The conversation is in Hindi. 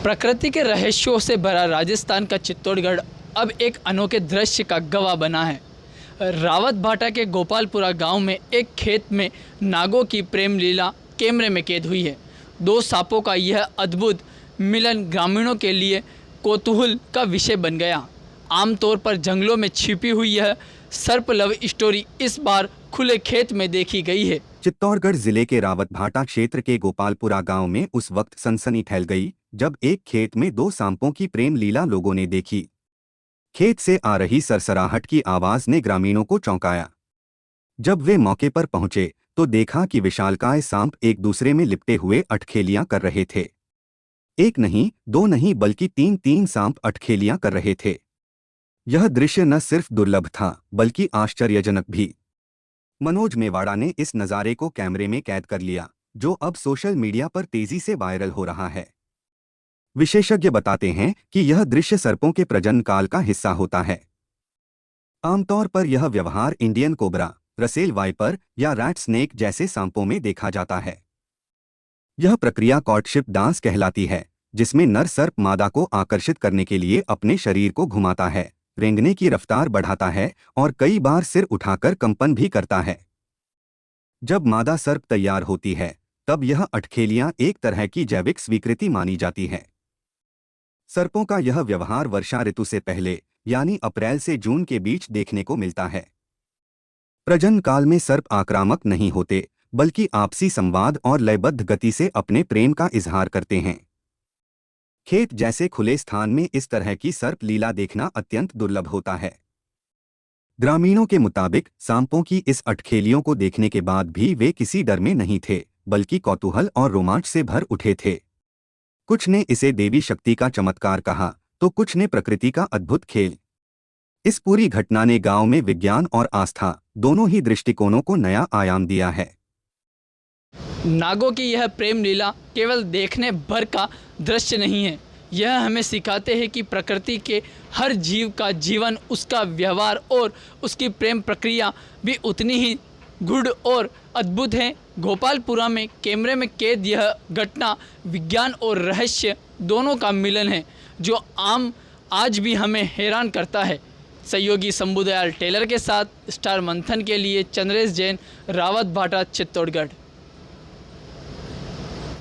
प्रकृति के रहस्यों से भरा राजस्थान का चित्तौड़गढ़ अब एक अनोखे दृश्य का गवाह बना है। रावत भाटा के गोपालपुरा गांव में एक खेत में नागों की प्रेम लीला कैमरे में कैद हुई है। दो सांपों का यह अद्भुत मिलन ग्रामीणों के लिए कौतूहल का विषय बन गया। आमतौर पर जंगलों में छिपी हुई यह सर्प लव स्टोरी इस बार खुले खेत में देखी गई है। चित्तौड़गढ़ जिले के रावत भाटा क्षेत्र के गोपालपुरा गांव में उस वक्त सनसनी फैल गई जब एक खेत में दो सांपों की प्रेम लीला लोगों ने देखी। खेत से आ रही सरसराहट की आवाज ने ग्रामीणों को चौंकाया। जब वे मौके पर पहुंचे तो देखा कि विशालकाय सांप एक दूसरे में लिपटे हुए अटखेलियां कर रहे थे। एक नहीं, दो नहीं, बल्कि तीन सांप अटखेलियां कर रहे थे। यह दृश्य न सिर्फ दुर्लभ था बल्कि आश्चर्यजनक भी। मनोज मेवाड़ा ने इस नज़ारे को कैमरे में कैद कर लिया, जो अब सोशल मीडिया पर तेजी से वायरल हो रहा है। विशेषज्ञ बताते हैं कि यह दृश्य सर्पों के प्रजनन काल का हिस्सा होता है। आमतौर पर यह व्यवहार इंडियन कोबरा, रसेल वाइपर या रैट स्नेक जैसे सांपों में देखा जाता है। यह प्रक्रिया कॉर्टशिप डांस कहलाती है, जिसमें नर सर्प मादा को आकर्षित करने के लिए अपने शरीर को घुमाता है, रेंगने की रफ्तार बढ़ाता है और कई बार सिर उठाकर कंपन भी करता है। जब मादा सर्प तैयार होती है तब यह अटखेलियां एक तरह की जैविक स्वीकृति मानी जाती है। सर्पों का यह व्यवहार वर्षा ऋतु से पहले यानी अप्रैल से जून के बीच देखने को मिलता है। प्रजनन काल में सर्प आक्रामक नहीं होते बल्कि आपसी संवाद और लयबद्ध गति से अपने प्रेम का इजहार करते हैं। खेत जैसे खुले स्थान में इस तरह की सर्प लीला देखना अत्यंत दुर्लभ होता है। ग्रामीणों के मुताबिक सांपों की इस अटखेलियों को देखने के बाद भी वे किसी डर में नहीं थे बल्कि कौतूहल और रोमांच से भर उठे थे। कुछ ने इसे देवी शक्ति का चमत्कार कहा तो कुछ ने प्रकृति का अद्भुत खेल। इस पूरी घटना ने गांव में विज्ञान और आस्था दोनों ही दृष्टिकोणों को नया आयाम दिया है। नागों की यह प्रेम लीला केवल देखने भर का दृश्य नहीं है, यह हमें सिखाते हैं कि प्रकृति के हर जीव का जीवन, उसका व्यवहार और उसकी प्रेम प्रक्रिया भी उतनी ही गूढ़ और अद्भुत है। गोपालपुरा में कैमरे में कैद यह घटना विज्ञान और रहस्य दोनों का मिलन है, जो आज भी हमें हैरान करता है। सहयोगी शंभुदयाल टेलर के साथ स्टार मंथन के लिए चंद्रेश जैन, रावत भाटा, चित्तौड़गढ़।